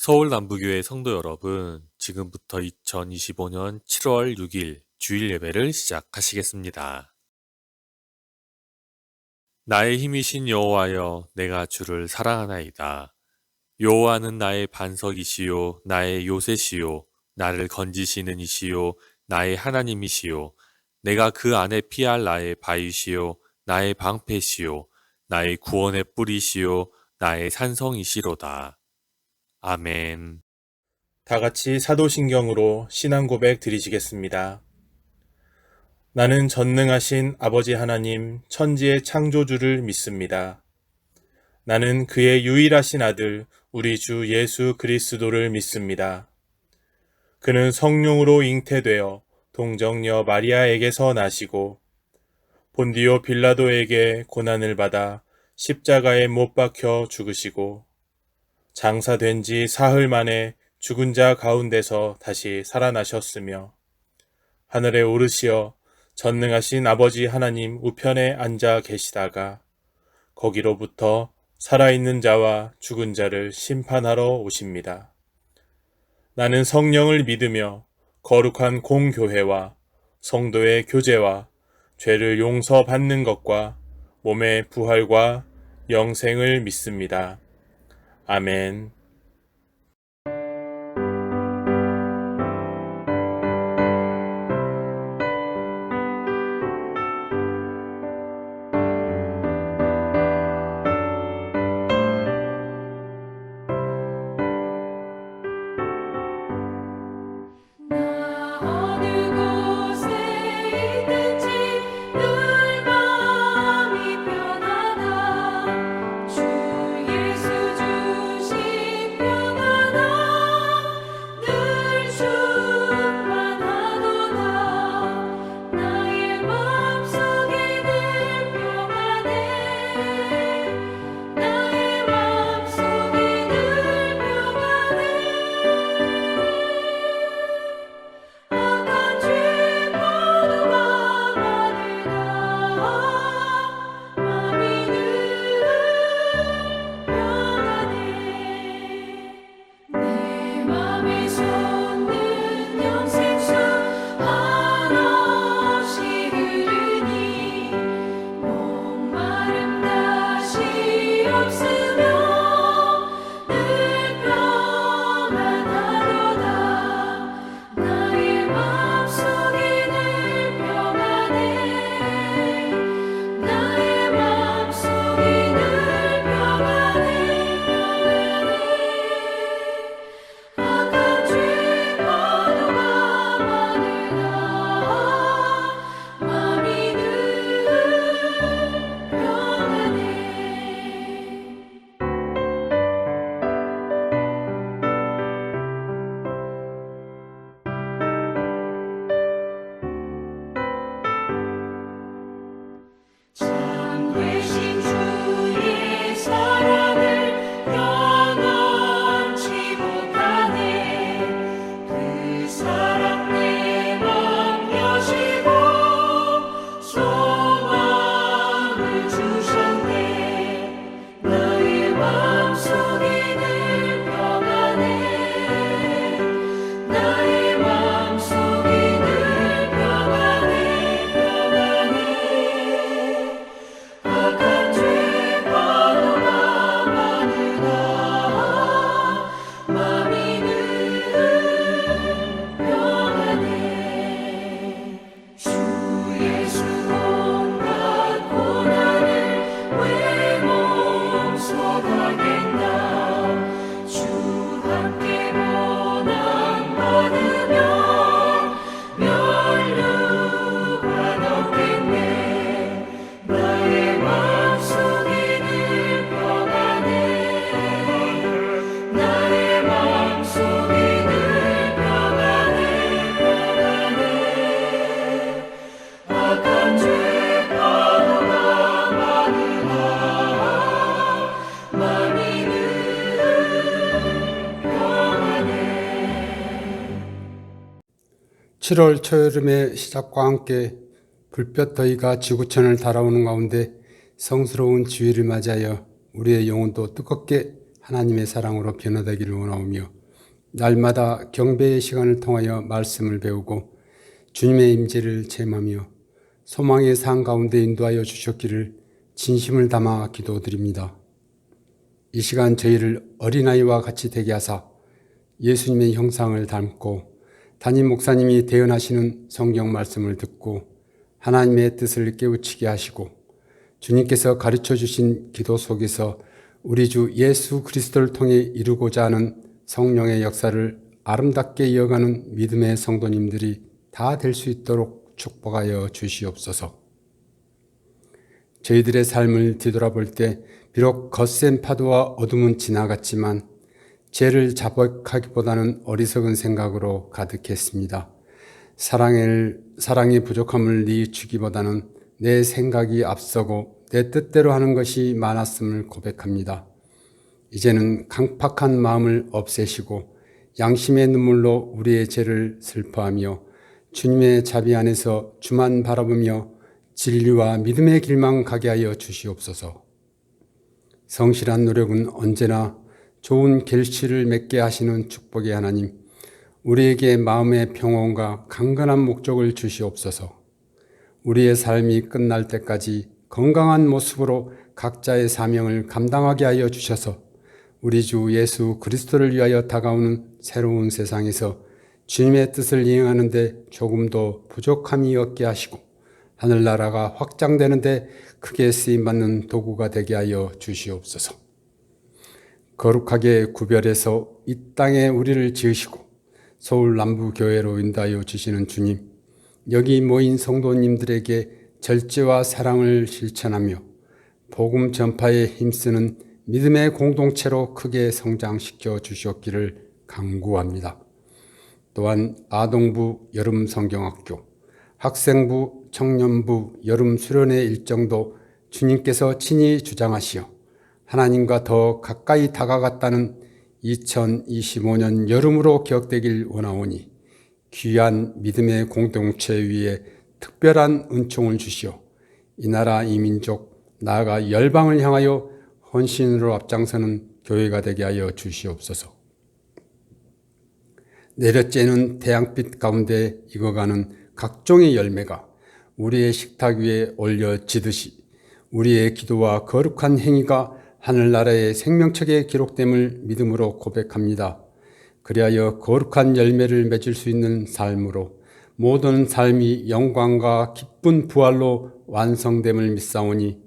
서울 남부교회 성도 여러분, 지금부터 2025년 7월 6일 주일 예배를 시작하시겠습니다. 나의 힘이신 여호와여, 내가 주를 사랑하나이다. 여호와는 나의 반석이시요, 나의 요새시요, 나를 건지시는 이시요, 나의 하나님이시요, 내가 그 안에 피할 나의 바위시요, 나의 방패시요, 나의 구원의 뿌리시요, 나의 산성이시로다. 아멘. 다 같이 사도신경으로 신앙 고백 드리시겠습니다. 나는 전능하신 아버지 하나님 천지의 창조주를 믿습니다. 나는 그의 유일하신 아들 우리 주 예수 그리스도를 믿습니다. 그는 성령으로 잉태되어 동정녀 마리아에게서 나시고 본디오 빌라도에게 고난을 받아 십자가에 못 박혀 죽으시고 장사된 지 사흘 만에 죽은 자 가운데서 다시 살아나셨으며 하늘에 오르시어 전능하신 아버지 하나님 우편에 앉아 계시다가 거기로부터 살아있는 자와 죽은 자를 심판하러 오십니다. 나는 성령을 믿으며 거룩한 공교회와 성도의 교제와 죄를 용서받는 것과 몸의 부활과 영생을 믿습니다. 아멘. 어느 곳에 있든지 늘 마음이 편하다. 주 예수 주신 평안함 늘 충만하도다. 나의 마음속에 늘 평안해. 나의 마음속에 늘 평안해. 악한 죄 모두가 많으나 마음이 늘 평안해. 내 맘에 솟는 영생수 한없이 흐르니 목마름 다시 없으며 늘 평안하도다. 나의 마음속에 늘 평안해. 나의 마음속에 늘 평안해. 악한 죄 모두가 많으나 마음이 늘 평안해. 참 되신 주의 사랑을 영원치 못하네. 그 사랑 내 맘 여시고 소망을 주셨네. 나의 마음속에 늘 평안해. 나의 마음속에 늘 평안해. 평안해. 악한 죄 모두가 많으나 마음이 늘 평안해. 주 예수 온갖 고난을 왜 몸소가겠나. 주 함께 고난 받으며 멸류관 얻겠네. 나의 마음속에 늘 평안해. 나의 마음속에 늘 평안해. 평안해. 악한 죄 모두가 많으나 마음이 늘 평안해. 7월 초여름의 시작과 함께 불볕 더위가 지구촌을 달아오는 가운데 성스러운 주일을 맞이하여 우리의 영혼도 뜨겁게 하나님의 사랑으로 변화되기를 원하오며 날마다 경배의 시간을 통하여 말씀을 배우고 주님의 임재를 체험하며 소망의 산 가운데 인도하여 주셨기를 진심을 담아 기도드립니다. 이 시간 저희를 어린아이와 같이 되게 하사 예수님의 형상을 닮고 담임 목사님이 대언하시는 성경 말씀을 듣고 하나님의 뜻을 깨우치게 하시고 주님께서 가르쳐 주신 기도 속에서 우리 주 예수 그리스도를 통해 이루고자 하는 성령의 역사를 아름답게 이어가는 믿음의 성도님들이 다 될 수 있도록 축복하여 주시옵소서. 저희들의 삶을 뒤돌아볼 때 비록 거센 파도와 어둠은 지나갔지만 죄를 자복하기보다는 어리석은 생각으로 가득했습니다. 사랑의 부족함을 뉘우치기보다는 내 생각이 앞서고 내 뜻대로 하는 것이 많았음을 고백합니다. 이제는 강팍한 마음을 없애시고 양심의 눈물로 우리의 죄를 슬퍼하며 주님의 자비 안에서 주만 바라보며 진리와 믿음의 길만 가게 하여 주시옵소서. 성실한 노력은 언제나 좋은 결실을 맺게 하시는 축복의 하나님, 우리에게 마음의 평온과 강건한 목적을 주시옵소서. 우리의 삶이 끝날 때까지 건강한 모습으로 각자의 사명을 감당하게 하여 주셔서 우리 주 예수 그리스도를 위하여 다가오는 새로운 세상에서 주님의 뜻을 이행하는 데 조금도 부족함이 없게 하시고 하늘나라가 확장되는 데 크게 쓰임받는 도구가 되게 하여 주시옵소서. 거룩하게 구별해서 이 땅에 우리를 지으시고 서울 남부교회로 인도하여 주시는 주님, 여기 모인 성도님들에게 절제와 사랑을 실천하며 복음 전파에 힘쓰는 믿음의 공동체로 크게 성장시켜 주셨기를 간구합니다. 또한 아동부 여름 성경학교, 학생부, 청년부 여름 수련회 일정도 주님께서 친히 주장하시어 하나님과 더 가까이 다가갔다는 2025년 여름으로 기억되길 원하오니 귀한 믿음의 공동체 위에 특별한 은총을 주시어 이 나라 이 민족 나아가 열방을 향하여 헌신으로 앞장서는 교회가 되게 하여 주시옵소서. 내려쬐는 태양빛 가운데 익어가는 각종의 열매가 우리의 식탁 위에 올려지듯이 우리의 기도와 거룩한 행위가 하늘나라의 생명책에 기록됨을 믿음으로 고백합니다. 그리하여 거룩한 열매를 맺을 수 있는 삶으로 모든 삶이 영광과 기쁜 부활로 완성됨을 믿사오니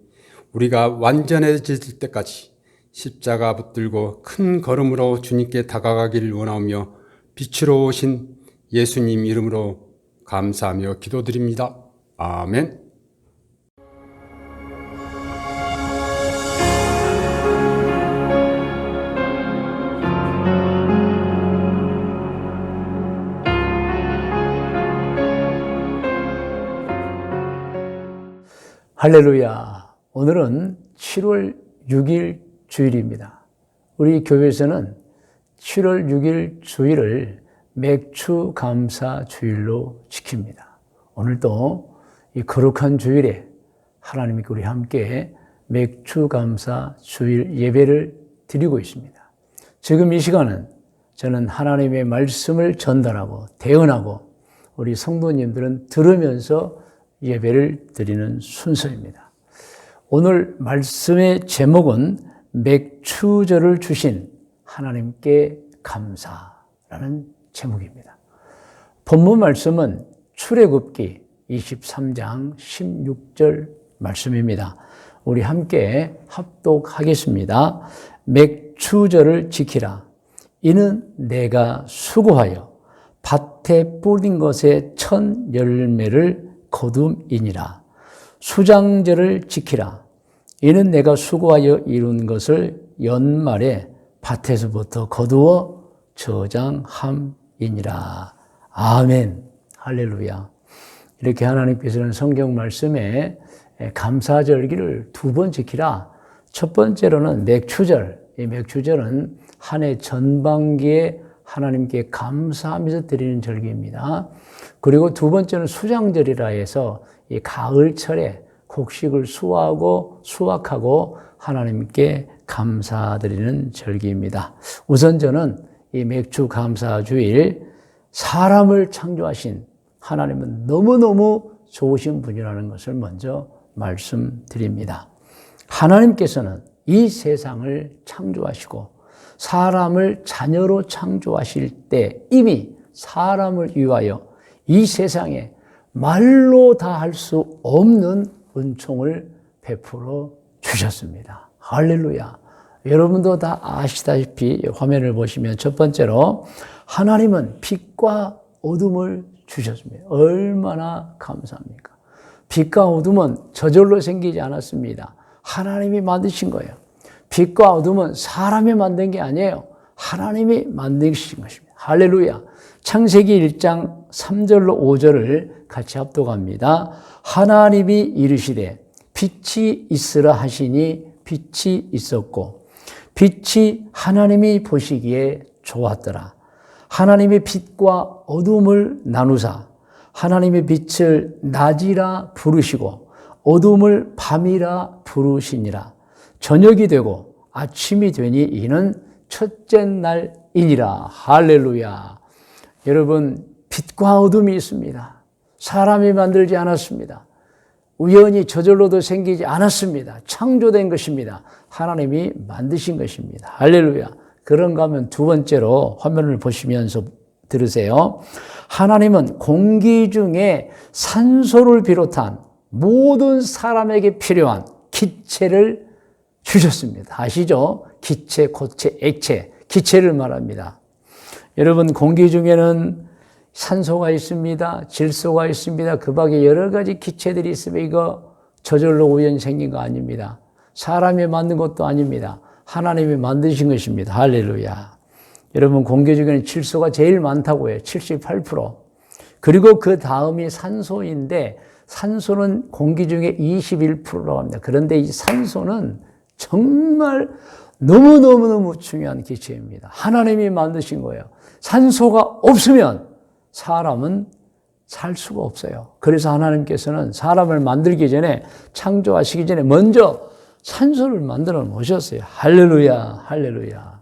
우리가 완전해질 때까지 십자가 붙들고 큰 걸음으로 주님께 다가가기를 원하며 빛으로 오신 예수님 이름으로 감사하며 기도드립니다. 아멘. 할렐루야. 오늘은 7월 6일 주일입니다. 우리 교회에서는 7월 6일 주일을 맥주 감사 주일로 지킵니다. 오늘도 이 거룩한 주일에 하나님께 우리 함께 맥주 감사 주일 예배를 드리고 있습니다. 지금 이 시간은 저는 하나님의 말씀을 전달하고 대언하고 우리 성도님들은 들으면서 예배를 드리는 순서입니다. 오늘 말씀의 제목은 맥추절을 주신 하나님께 감사라는 제목입니다. 본문 말씀은 출애굽기 23장 16절 말씀입니다. 우리 함께 합독하겠습니다. 맥추절을 지키라. 이는 내가 수고하여 밭에 뿌린 것의 첫 열매를 거둠이니라. 수장절을 지키라. 이는 내가 수고하여 이룬 것을 연말에 밭에서부터 거두어 저장함이니라. 아멘. 할렐루야. 이렇게 하나님께서는 성경 말씀에 감사절기를 2번 지키라. 첫 번째로는 맥추절. 이 맥추절은 한 해 전반기에 하나님께 감사하면서 드리는 절기입니다. 그리고 두 번째는 수장절이라 해서 이 가을철에 곡식을 수확하고 하나님께 감사드리는 절기입니다. 우선 저는 이 맥주 감사주일 사람을 창조하신 하나님은 너무너무 좋으신 분이라는 것을 먼저 말씀드립니다. 하나님께서는 이 세상을 창조하시고 사람을 자녀로 창조하실 때 이미 사람을 위하여 이 세상에 말로 다 할 수 없는 은총을 베풀어 주셨습니다. 할렐루야. 여러분도 다 아시다시피 화면을 보시면 첫 번째로 하나님은 빛과 어둠을 주셨습니다. 얼마나 감사합니까? 빛과 어둠은 저절로 생기지 않았습니다. 하나님이 만드신 거예요. 빛과 어둠은 사람이 만든 게 아니에요. 하나님이 만드신 것입니다. 할렐루야. 창세기 1장 3절로 5절을 같이 합독합니다. 하나님이 이르시되 빛이 있으라 하시니 빛이 있었고 빛이 하나님이 보시기에 좋았더라. 하나님이 빛과 어둠을 나누사 하나님의 빛을 낮이라 부르시고 어둠을 밤이라 부르시니라. 저녁이 되고 아침이 되니 이는 첫째 날이니라. 할렐루야. 여러분, 빛과 어둠이 있습니다. 사람이 만들지 않았습니다. 우연히 저절로도 생기지 않았습니다. 창조된 것입니다. 하나님이 만드신 것입니다. 할렐루야. 그런가 하면 두 번째로 화면을 보시면서 들으세요. 하나님은 공기 중에 산소를 비롯한 모든 사람에게 필요한 기체를 주셨습니다. 아시죠? 기체, 고체, 액체, 기체를 말합니다. 여러분, 공기 중에는 산소가 있습니다. 질소가 있습니다. 그 밖에 여러 가지 기체들이 있으면 이거 저절로 우연히 생긴 거 아닙니다. 사람이 만든 것도 아닙니다. 하나님이 만드신 것입니다. 할렐루야. 여러분, 공기 중에는 질소가 제일 많다고 해요. 78%. 그리고 그 다음이 산소인데 산소는 공기 중에 21%라고 합니다. 그런데 이 산소는 정말 너무너무너무 중요한 기체입니다. 하나님이 만드신 거예요. 산소가 없으면 사람은 살 수가 없어요. 그래서 하나님께서는 사람을 만들기 전에, 창조하시기 전에 먼저 산소를 만들어 놓으셨어요. 할렐루야, 할렐루야.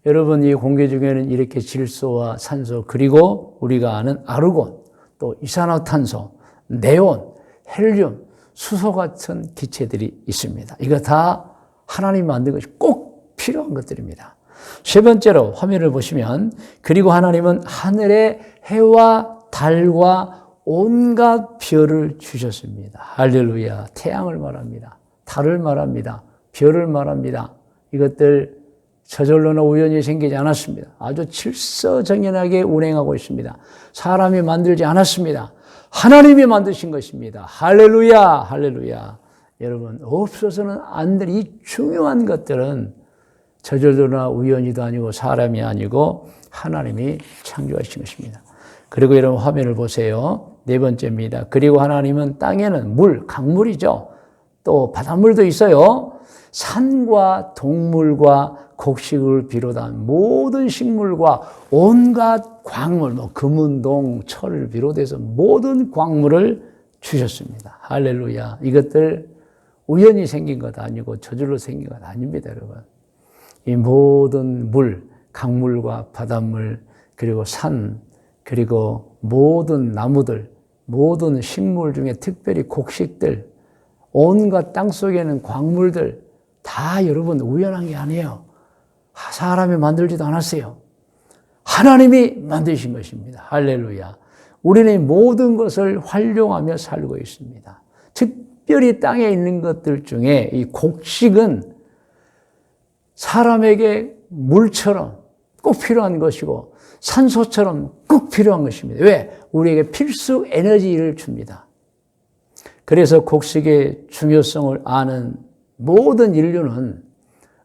여러분, 이 공기 중에는 이렇게 질소와 산소, 그리고 우리가 아는 아르곤, 또 이산화탄소, 네온, 헬륨, 수소 같은 기체들이 있습니다. 이거 다 하나님 만든 것이 꼭 필요한 것들입니다. 세 번째로 화면을 보시면, 그리고 하나님은 하늘에 해와 달과 온갖 별을 주셨습니다. 할렐루야. 태양을 말합니다. 달을 말합니다. 별을 말합니다. 이것들 저절로나 우연히 생기지 않았습니다. 아주 질서정연하게 운행하고 있습니다. 사람이 만들지 않았습니다. 하나님이 만드신 것입니다. 할렐루야, 할렐루야. 여러분, 없어서는 안 될 이 중요한 것들은 저절로나 우연히도 아니고 사람이 아니고 하나님이 창조하신 것입니다. 그리고 여러분, 화면을 보세요. 네 번째입니다. 그리고 하나님은 땅에는 물, 강물이죠. 또 바닷물도 있어요. 산과 동물과 곡식을 비롯한 모든 식물과 온갖 광물, 금은동, 철을 비롯해서 모든 광물을 주셨습니다. 할렐루야. 이것들 우연히 생긴 것 아니고 저절로 생긴 것 아닙니다, 여러분. 이 모든 물, 강물과 바닷물, 그리고 산, 그리고 모든 나무들, 모든 식물 중에 특별히 곡식들, 온갖 땅 속에는 광물들 다 여러분 우연한 게 아니에요. 사람이 만들지도 않았어요. 하나님이 만드신 것입니다. 할렐루야. 우리는 모든 것을 활용하며 살고 있습니다. 특별히 땅에 있는 것들 중에 이 곡식은 사람에게 물처럼 꼭 필요한 것이고 산소처럼 꼭 필요한 것입니다. 왜? 우리에게 필수 에너지를 줍니다. 그래서 곡식의 중요성을 아는 모든 인류는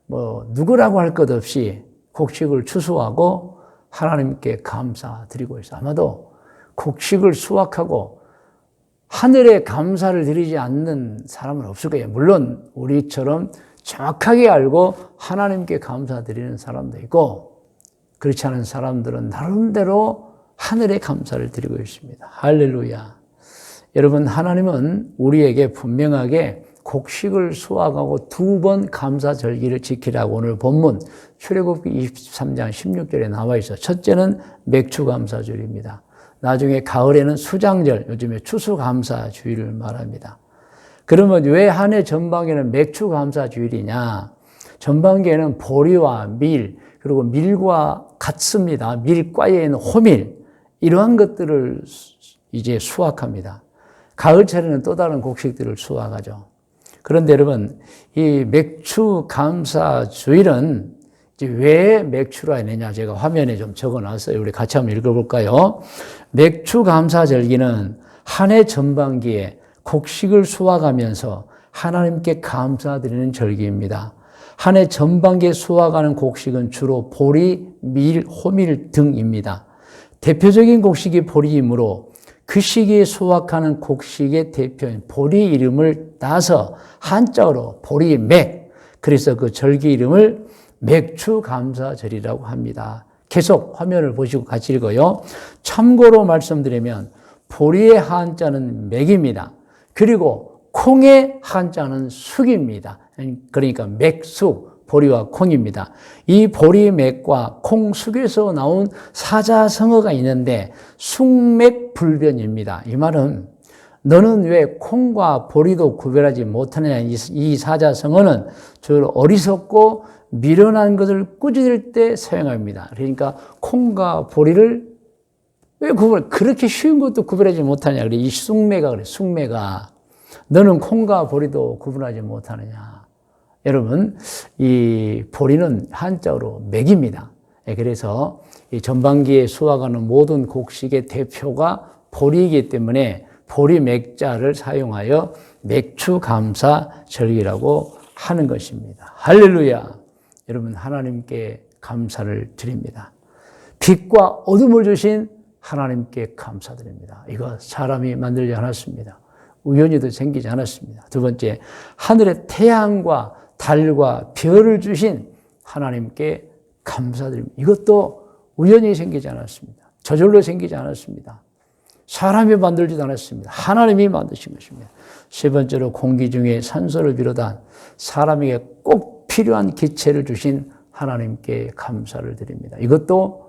누구라고 할 것 없이 곡식을 추수하고 하나님께 감사드리고 있어요. 아마도 곡식을 수확하고 하늘에 감사를 드리지 않는 사람은 없을 거예요. 물론 우리처럼 정확하게 알고 하나님께 감사드리는 사람도 있고, 그렇지 않은 사람들은 나름대로 하늘에 감사를 드리고 있습니다. 할렐루야. 여러분, 하나님은 우리에게 분명하게 곡식을 수확하고 2번 감사절기를 지키라고 오늘 본문 출애굽기 23장 16절에 나와 있어. 첫째는 맥추감사주일입니다. 나중에 가을에는 수장절, 요즘에 추수감사주일을 말합니다. 그러면 왜 한 해 전반기에는 맥추감사주일이냐? 전반기에는 보리와 밀, 그리고 밀과 같습니다. 밀과에 있는 호밀, 이러한 것들을 이제 수확합니다. 가을철에는 또 다른 곡식들을 수확하죠. 그런데 여러분, 이 맥추감사주일은 이제 왜 맥추라 했느냐? 제가 화면에 좀 적어 놨어요. 우리 같이 한번 읽어볼까요? 맥추감사절기는 한 해 전반기에 곡식을 수확하면서 하나님께 감사드리는 절기입니다. 한 해 전반기에 수확하는 곡식은 주로 보리, 밀, 호밀 등입니다. 대표적인 곡식이 보리이므로 그 시기에 수확하는 곡식의 대표인 보리 이름을 따서 한자어로 보리맥, 그래서 그 절기 이름을 맥추감사절이라고 합니다. 계속 화면을 보시고 같이 읽어요. 참고로 말씀드리면 보리의 한자는 맥입니다. 그리고 콩의 한자는 숙입니다. 그러니까 맥숙, 보리와 콩입니다. 이 보리맥과 콩숙에서 나온 사자성어가 있는데 숙맥불변입니다. 이 말은 너는 왜 콩과 보리도 구별하지 못하느냐. 이 사자성어는 주로 어리석고 미련한 것을 꾸짖을 때 사용합니다. 그러니까 콩과 보리를 왜 그렇게 쉬운 것도 구별하지 못하냐. 그래. 이 숙매가 그래. 숙매가 너는 콩과 보리도 구분하지 못하느냐. 여러분, 이 보리는 한자어로 맥입니다. 그래서 이 전반기에 수확하는 모든 곡식의 대표가 보리이기 때문에 보리맥자를 사용하여 맥추감사절기라고 하는 것입니다. 할렐루야! 여러분, 하나님께 감사를 드립니다. 빛과 어둠을 주신 하나님께 감사드립니다. 이거 사람이 만들지 않았습니다. 우연히도 생기지 않았습니다. 두 번째, 하늘의 태양과 달과 별을 주신 하나님께 감사드립니다. 이것도 우연히 생기지 않았습니다. 저절로 생기지 않았습니다. 사람이 만들지도 않았습니다. 하나님이 만드신 것입니다. 세 번째로 공기 중에 산소를 비롯한 사람에게 꼭 필요한 기체를 주신 하나님께 감사를 드립니다. 이것도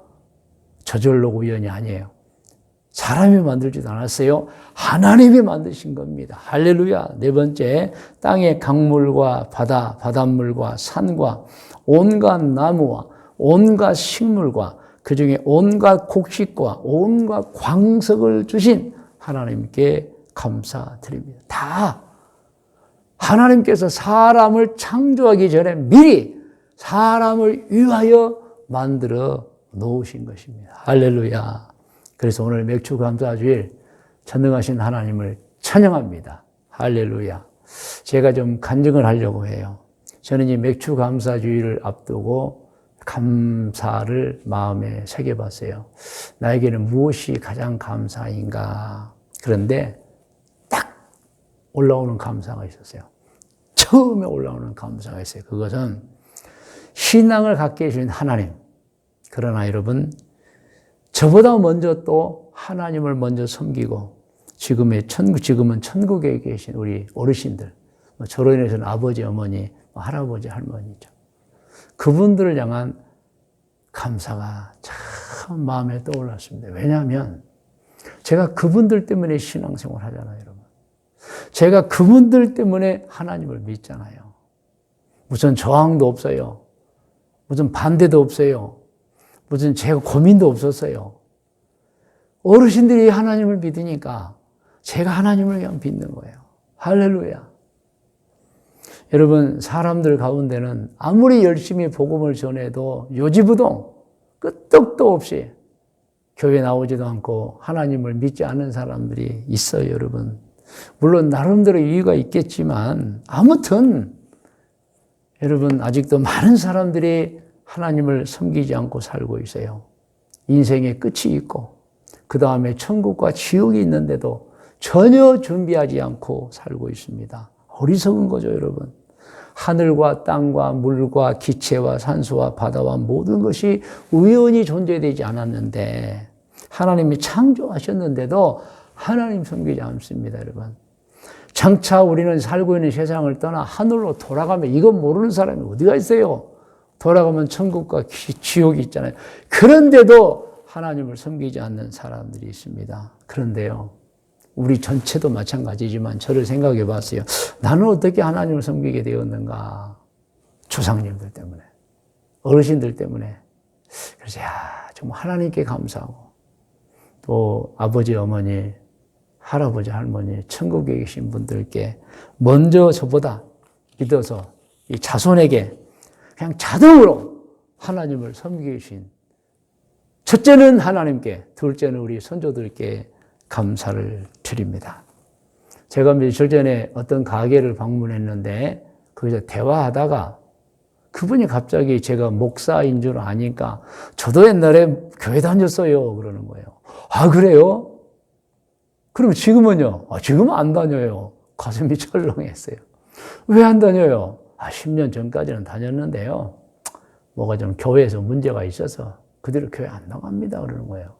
저절로 우연이 아니에요. 사람이 만들지도 않았어요. 하나님이 만드신 겁니다. 할렐루야. 네 번째, 땅의 강물과 바다, 바닷물과 산과 온갖 나무와 온갖 식물과 그중에 온갖 곡식과 온갖 광석을 주신 하나님께 감사드립니다. 다 하나님께서 사람을 창조하기 전에 미리 사람을 위하여 만들어 놓으신 것입니다. 할렐루야. 그래서 오늘 맥추감사주일 전능하신 하나님을 찬양합니다. 할렐루야. 제가 좀 간증을 하려고 해요. 저는 이 맥추감사주일을 앞두고 감사를 마음에 새겨봤어요. 나에게는 무엇이 가장 감사인가. 그런데 딱 올라오는 감사가 있었어요. 처음에 올라오는 감사가 있어요. 그것은 신앙을 갖게 해주신 하나님. 그러나 여러분, 저보다 먼저 또 하나님을 먼저 섬기고 지금은 천국에 계신 우리 어르신들, 저로 인해서는 아버지, 어머니, 할아버지, 할머니죠. 그분들을 향한 감사가 참 마음에 떠올랐습니다. 왜냐하면 제가 그분들 때문에 신앙생활을 하잖아요, 여러분. 제가 그분들 때문에 하나님을 믿잖아요. 무슨 저항도 없어요. 무슨 반대도 없어요. 무슨 제가 고민도 없었어요. 어르신들이 하나님을 믿으니까 제가 하나님을 그냥 믿는 거예요. 할렐루야. 여러분, 사람들 가운데는 아무리 열심히 복음을 전해도 요지부동 끄떡도 없이 교회 나오지도 않고 하나님을 믿지 않는 사람들이 있어요, 여러분. 물론 나름대로 이유가 있겠지만 아무튼 여러분, 아직도 많은 사람들이 하나님을 섬기지 않고 살고 있어요. 인생의 끝이 있고 그 다음에 천국과 지옥이 있는데도 전혀 준비하지 않고 살고 있습니다. 어리석은 거죠, 여러분. 하늘과 땅과 물과 기체와 산소와 바다와 모든 것이 우연히 존재되지 않았는데 하나님이 창조하셨는데도 하나님 섬기지 않습니다, 여러분. 장차 우리는 살고 있는 세상을 떠나 하늘로 돌아가면 이건 모르는 사람이 어디가 있어요? 돌아가면 천국과 지옥이 있잖아요. 그런데도 하나님을 섬기지 않는 사람들이 있습니다. 그런데요, 우리 전체도 마찬가지지만 저를 생각해 봤어요. 나는 어떻게 하나님을 섬기게 되었는가? 조상님들 때문에, 어르신들 때문에. 그래서 정말 하나님께 감사하고, 또 아버지, 어머니, 할아버지, 할머니, 천국에 계신 분들께 먼저 저보다 믿어서 이 자손에게 그냥 자동으로 하나님을 섬기신, 첫째는 하나님께, 둘째는 우리 선조들께 감사를 드립니다. 제가 며칠 전에 어떤 가게를 방문했는데 거기서 대화하다가 그분이 갑자기 제가 목사인 줄 아니까 저도 옛날에 교회 다녔어요 그러는 거예요. 아, 그래요? 그럼 지금은요? 지금은 안 다녀요. 가슴이 철렁했어요. 왜 안 다녀요? 10년 전까지는 다녔는데요. 뭐가 좀 교회에서 문제가 있어서 그대로 교회 안 나갑니다. 그러는 거예요.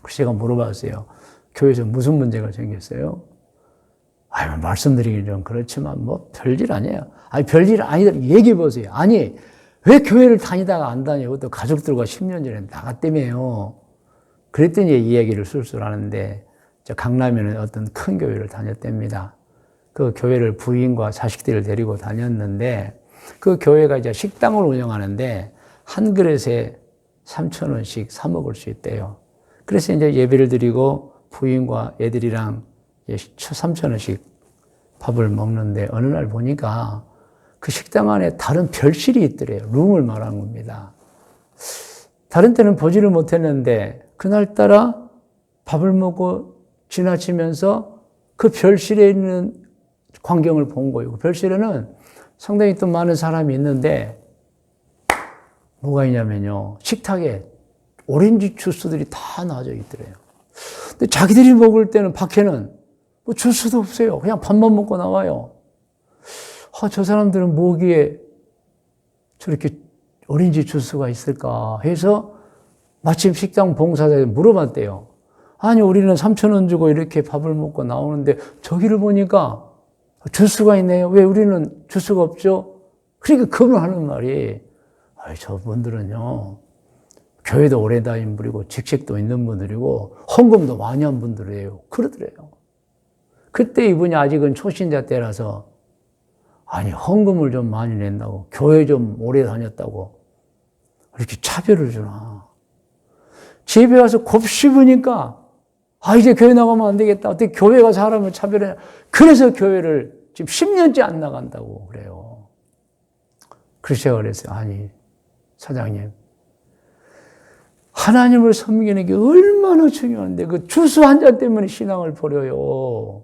그래서 제가 물어봤어요. 교회에서 무슨 문제가 생겼어요? 말씀드리기 좀 그렇지만 뭐 별일 아니에요. 별일 아니다. 얘기해 보세요. 아니, 왜 교회를 다니다가 안 다녀요? 또 가족들과 10년 전에 나갔다며요. 그랬더니 이 얘기를 술술 하는데, 저 강남에는 어떤 큰 교회를 다녔답니다. 그 교회를 부인과 자식들을 데리고 다녔는데, 그 교회가 이제 식당을 운영하는데, 한 그릇에 3,000원씩 사 먹을 수 있대요. 그래서 이제 예배를 드리고 부인과 애들이랑 3,000원씩 밥을 먹는데, 어느 날 보니까 그 식당 안에 다른 별실이 있더래요. 룸을 말한 겁니다. 다른 때는 보지를 못했는데, 그날따라 밥을 먹고 지나치면서 그 별실에 있는 광경을 본 거예요. 별실에는 상당히 또 많은 사람이 있는데, 뭐가 있냐면요, 식탁에 오렌지 주스들이 다 놔져 있더래요. 근데 자기들이 먹을 때는 밖에는 뭐 주스도 없어요. 그냥 밥만 먹고 나와요. 저 사람들은 뭐기에 저렇게 오렌지 주스가 있을까 해서 마침 식당 봉사자에 물어봤대요. 아니, 우리는 3,000원 주고 이렇게 밥을 먹고 나오는데 저기를 보니까 주스가 있네요. 왜 우리는 주스가 없죠? 그러니까 그분 하는 말이, 저분들은요, 교회도 오래 다닌 분이고 직책도 있는 분들이고 헌금도 많이 한 분들이에요. 그러더래요. 그때 이분이 아직은 초신자 때라서, 헌금을 좀 많이 낸다고, 교회 좀 오래 다녔다고 이렇게 차별을 주나. 집에 와서 곱씹으니까 이제 교회 나가면 안 되겠다. 어떻게 교회가 사람을 차별해. 그래서 교회를 지금 10년째 안 나간다고 그래요. 그래서 제가 그랬어요. 사장님, 하나님을 섬기는 게 얼마나 중요한데 그 주스 한 잔 때문에 신앙을 버려요.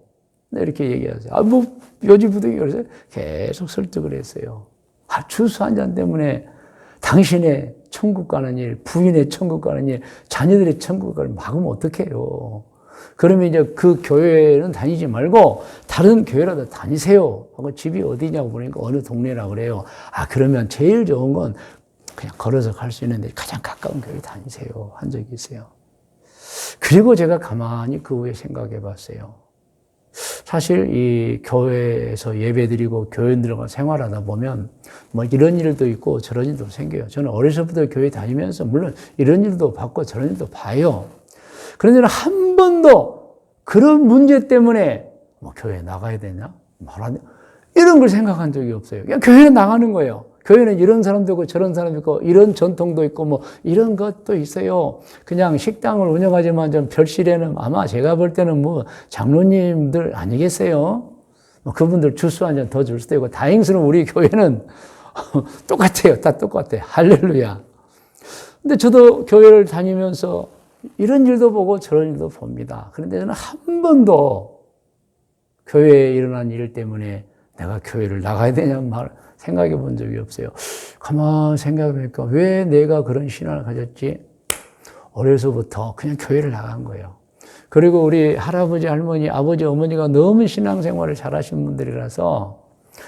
이렇게 얘기하세요. 요지부동이 그래서 계속 설득을 했어요. 주스 한 잔 때문에 당신의 천국 가는 일, 부인의 천국 가는 일, 자녀들의 천국 가는 일 막으면 어떡해요. 그러면 이제 그 교회는 다니지 말고 다른 교회라도 다니세요. 하고 집이 어디냐고 보니까 어느 동네라고 그래요. 그러면 제일 좋은 건 그냥 걸어서 갈 수 있는데 가장 가까운 교회 다니세요. 한 적이 있어요. 그리고 제가 가만히 그 후에 생각해 봤어요. 사실 이 교회에서 예배드리고 교회 들어가 생활하다 보면 뭐 이런 일도 있고 저런 일도 생겨요. 저는 어려서부터 교회 다니면서 물론 이런 일도 봤고 저런 일도 봐요. 그런데 한 번도 그런 문제 때문에 교회 나가야 되냐? 이런 걸 생각한 적이 없어요. 그냥 교회는 나가는 거예요. 교회는 이런 사람도 있고 저런 사람도 있고 이런 전통도 있고 뭐 이런 것도 있어요. 그냥 식당을 운영하지만 좀 별실에는 아마 제가 볼 때는 뭐 장로님들 아니겠어요? 그분들 주스 한 잔 더 줄 수도 있고 다행스러운 우리 교회는 똑같아요. 다 똑같아요. 할렐루야. 근데 저도 교회를 다니면서 이런 일도 보고 저런 일도 봅니다. 그런데 저는 한 번도 교회에 일어난 일 때문에 내가 교회를 나가야 되냐 말 생각해 본 적이 없어요. 가만 생각해 보니까 왜 내가 그런 신앙을 가졌지? 어려서부터 그냥 교회를 나간 거예요. 그리고 우리 할아버지, 할머니, 아버지, 어머니가 너무 신앙생활을 잘하신 분들이라서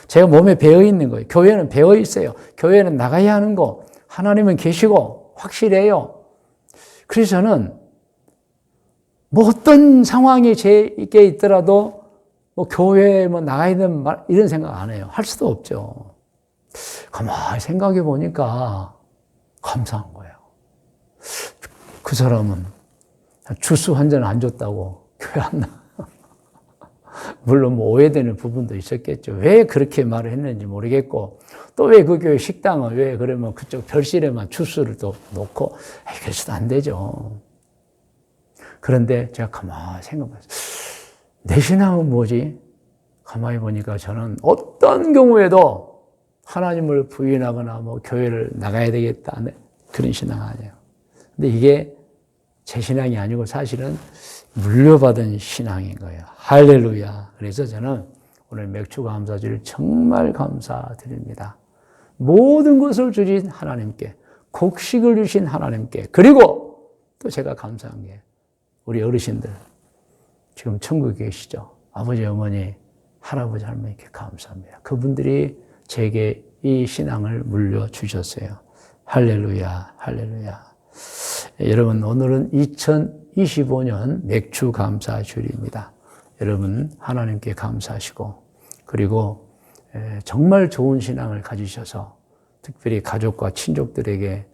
제가 몸에 배어 있는 거예요. 교회는 배어 있어요. 교회는 나가야 하는 거. 하나님은 계시고 확실해요. 그래서 저는 뭐 어떤 상황이 제게 있더라도 뭐 교회에 뭐 나가야 되는 말, 이런 생각 안 해요. 할 수도 없죠. 가만히 생각해 보니까 감사한 거예요. 그 사람은 주스 한 잔 안 줬다고 교회 안 나. 물론 뭐 오해되는 부분도 있었겠죠. 왜 그렇게 말을 했는지 모르겠고, 또 왜 그 교회 식당은 왜 그러면 그쪽 별실에만 주스를 또 놓고, 그래서도 안 되죠. 그런데 제가 가만히 생각해봤어요. 내 신앙은 뭐지? 가만히 보니까 저는 어떤 경우에도 하나님을 부인하거나 뭐 교회를 나가야 되겠다, 그런 신앙 아니에요. 근데 이게 제 신앙이 아니고 사실은 물려받은 신앙인 거예요. 할렐루야. 그래서 저는 오늘 맥주감사주를 정말 감사드립니다. 모든 것을 주신 하나님께, 곡식을 주신 하나님께, 그리고 또 제가 감사한 게 우리 어르신들 지금 천국에 계시죠. 아버지, 어머니, 할아버지, 할머니께 감사합니다. 그분들이 제게 이 신앙을 물려주셨어요. 할렐루야, 할렐루야. 여러분, 오늘은 2025년 맥주감사주일입니다. 여러분, 하나님께 감사하시고, 그리고 정말 좋은 신앙을 가지셔서 특별히 가족과 친족들에게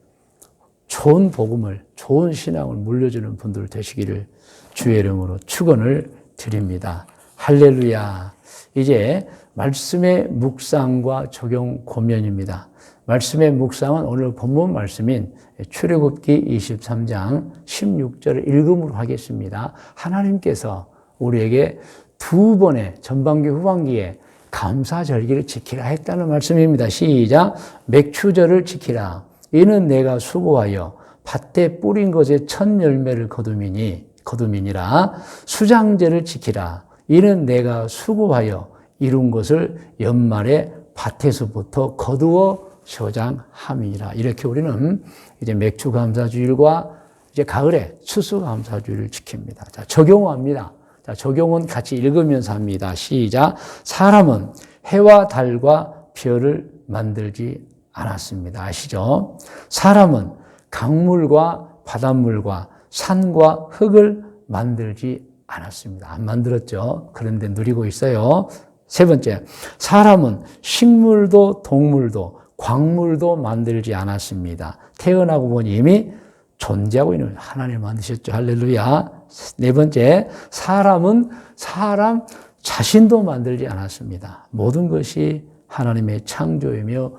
좋은 복음을, 좋은 신앙을 물려주는 분들 되시기를 주의 이름으로 축원을 드립니다. 할렐루야. 이제 말씀의 묵상과 적용 고면입니다. 말씀의 묵상은 오늘 본문 말씀인 출애굽기 23장 16절을 읽음으로 하겠습니다. 하나님께서 우리에게 두 번의 전반기 후반기에 감사절기를 지키라 했다는 말씀입니다. 시작. 맥추절을 지키라. 이는 내가 수고하여 밭에 뿌린 것의 첫 열매를 거두미니라. 수장제를 지키라. 이는 내가 수고하여 이룬 것을 연말에 밭에서부터 거두어 소장함이니라. 이렇게 우리는 이제 맥주감사주일과 이제 가을에 추수감사주일을 지킵니다. 자, 적용합니다. 자, 적용은 같이 읽으면서 합니다. 시작. 사람은 해와 달과 별을 만들지 않았습니다. 아시죠? 사람은 강물과 바닷물과 산과 흙을 만들지 않았습니다. 안 만들었죠. 그런데 누리고 있어요. 세 번째, 사람은 식물도 동물도 광물도 만들지 않았습니다. 태어나고 보니 이미 존재하고 있는 하나님 만드셨죠. 할렐루야. 네 번째, 사람은 사람 자신도 만들지 않았습니다. 모든 것이 하나님의 창조이며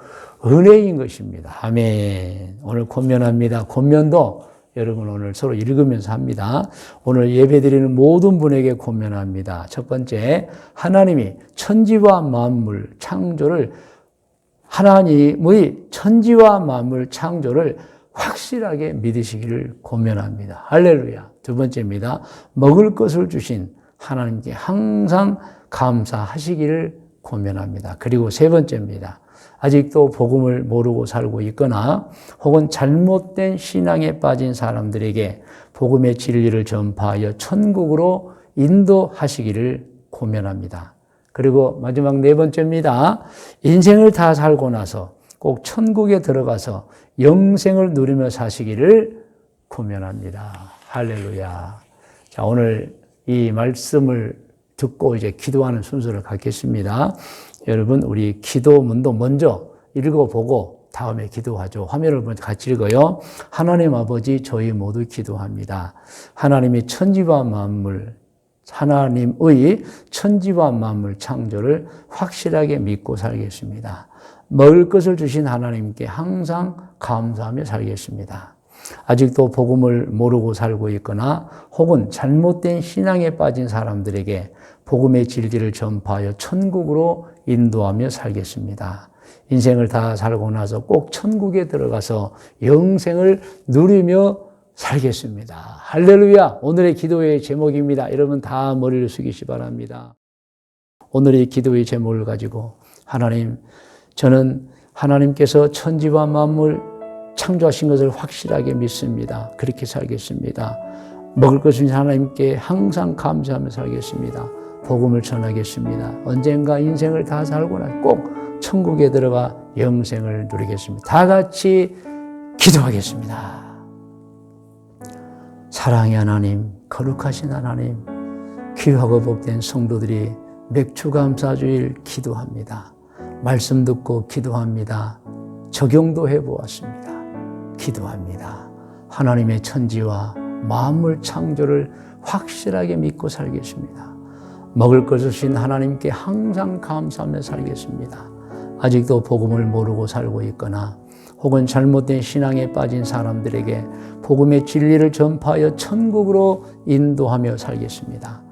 은혜인 것입니다. 아멘. 오늘 권면합니다. 권면도 여러분 오늘 서로 읽으면서 합니다. 오늘 예배드리는 모든 분에게 권면합니다. 첫 번째, 하나님이 천지와 만물 창조를, 하나님의 천지와 만물 창조를 확실하게 믿으시기를 권면합니다. 할렐루야. 두 번째입니다. 먹을 것을 주신 하나님께 항상 감사하시기를 권면합니다. 그리고 세 번째입니다. 아직도 복음을 모르고 살고 있거나 혹은 잘못된 신앙에 빠진 사람들에게 복음의 진리를 전파하여 천국으로 인도하시기를 권면합니다. 그리고 마지막 네 번째입니다. 인생을 다 살고 나서 꼭 천국에 들어가서 영생을 누리며 사시기를 권면합니다. 할렐루야. 자, 오늘 이 말씀을 듣고 이제 기도하는 순서를 갖겠습니다. 여러분, 우리 기도문도 먼저 읽어보고 다음에 기도하죠. 화면을 보면 같이 읽어요. 하나님 아버지, 저희 모두 기도합니다. 하나님의 천지와 만물, 하나님의 천지와 만물 창조를 확실하게 믿고 살겠습니다. 먹을 것을 주신 하나님께 항상 감사하며 살겠습니다. 아직도 복음을 모르고 살고 있거나 혹은 잘못된 신앙에 빠진 사람들에게 복음의 진리를 전파하여 천국으로 인도하며 살겠습니다. 인생을 다 살고 나서 꼭 천국에 들어가서 영생을 누리며 살겠습니다. 할렐루야. 오늘의 기도의 제목입니다. 여러분 다 머리를 숙이시 바랍니다. 오늘의 기도의 제목을 가지고 하나님, 저는 하나님께서 천지와 만물 창조하신 것을 확실하게 믿습니다. 그렇게 살겠습니다. 먹을 것을 하나님께 항상 감사하며 살겠습니다. 복음을 전하겠습니다. 언젠가 인생을 다 살고 나서 꼭 천국에 들어가 영생을 누리겠습니다. 다 같이 기도하겠습니다. 사랑의 하나님, 거룩하신 하나님, 귀하고 복된 성도들이 맥추감사주일 기도합니다. 말씀 듣고 기도합니다. 적용도 해보았습니다. 기도합니다. 하나님의 천지와 만물 창조를 확실하게 믿고 살겠습니다. 먹을 것을 주신 하나님께 항상 감사하며 살겠습니다. 아직도 복음을 모르고 살고 있거나 혹은 잘못된 신앙에 빠진 사람들에게 복음의 진리를 전파하여 천국으로 인도하며 살겠습니다.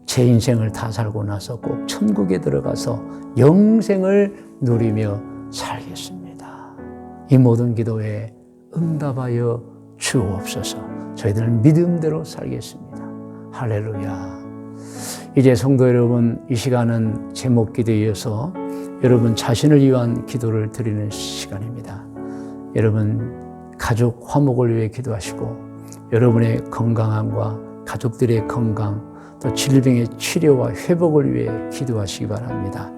제 인생을 다 살고 나서 꼭 천국에 들어가서 영생을 누리며 살겠습니다. 이 모든 기도에 응답하여 주옵소서. 저희들 믿음대로 살겠습니다. 할렐루야. 이제 성도 여러분, 이 시간은 제목 기도에 이어서 여러분 자신을 위한 기도를 드리는 시간입니다. 여러분 가족 화목을 위해 기도하시고 여러분의 건강함과 가족들의 건강 또 질병의 치료와 회복을 위해 기도하시기 바랍니다.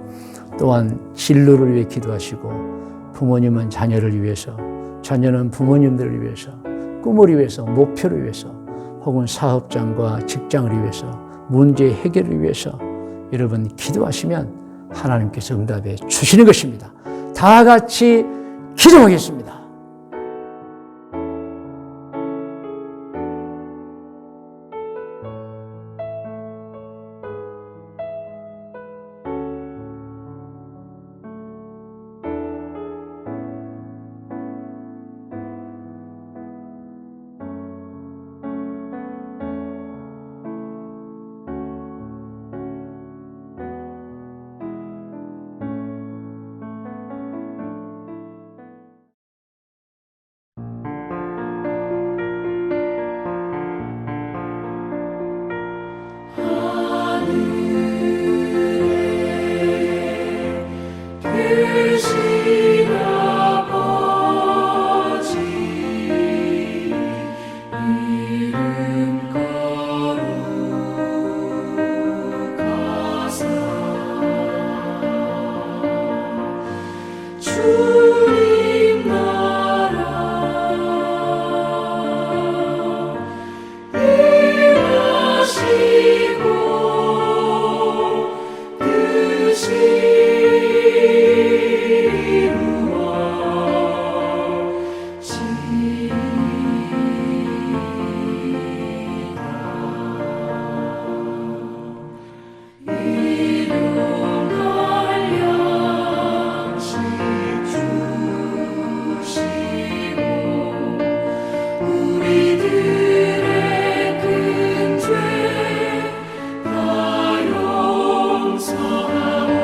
또한 진로를 위해 기도하시고 부모님은 자녀를 위해서 자녀는 부모님들을 위해서 꿈을 위해서 목표를 위해서 혹은 사업장과 직장을 위해서 문제 해결을 위해서 여러분 기도하시면 하나님께서 응답해 주시는 것입니다. 다 같이 기도하겠습니다. 계신 아버지 이름 거룩하사 주님 나라 임하시고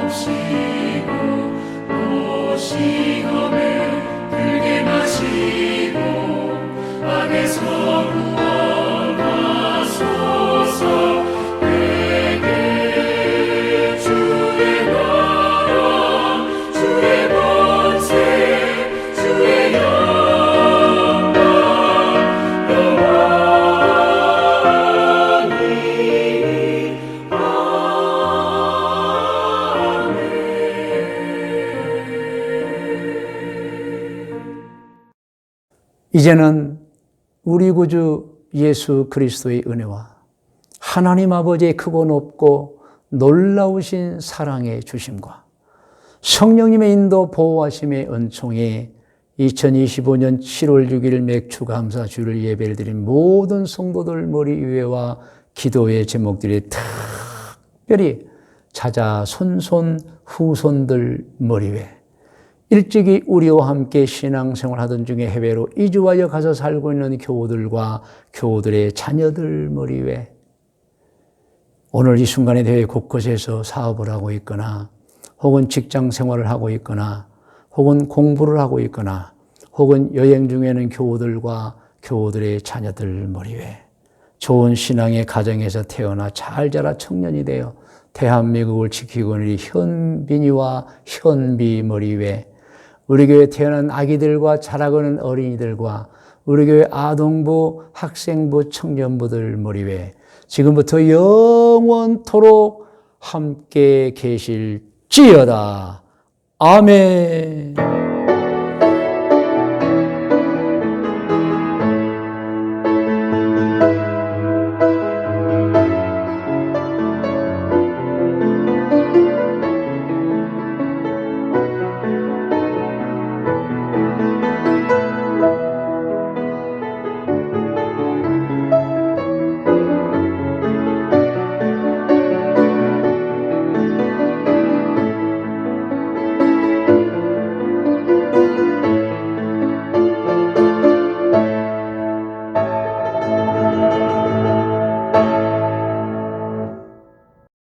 뜻이 시험에 들게 마시고 악에서 구원하소서. 내게 주의 나라 주의 권세 주의 영광 영원히 이제는 우리 구주 예수 그리스도의 은혜와 하나님 아버지의 크고 높고 놀라우신 사랑의 주심과 성령님의 인도 보호하심의 은총이 2025년 7월 6일 맥추감사 주일 예배를 드린 모든 성도들 머리 위에와 기도의 제목들이 특별히 자자 손손 후손들 머리 위에 일찍이 우리와 함께 신앙생활 하던 중에 해외로 이주하여 가서 살고 있는 교우들과 교우들의 자녀들 머리 위에 오늘 이 순간에 대해 곳곳에서 사업을 하고 있거나 혹은 직장 생활을 하고 있거나 혹은 공부를 하고 있거나 혹은 여행 중에는 교우들과 교우들의 자녀들 머리 위에 좋은 신앙의 가정에서 태어나 잘 자라 청년이 되어 대한민국을 지키고 있는 현빈이와 현비 머리 위에 우리 교회에 태어난 아기들과 자라고는 어린이들과 우리 교회 아동부, 학생부, 청년부들 머리 위에 지금부터 영원토록 함께 계실지어다. 아멘.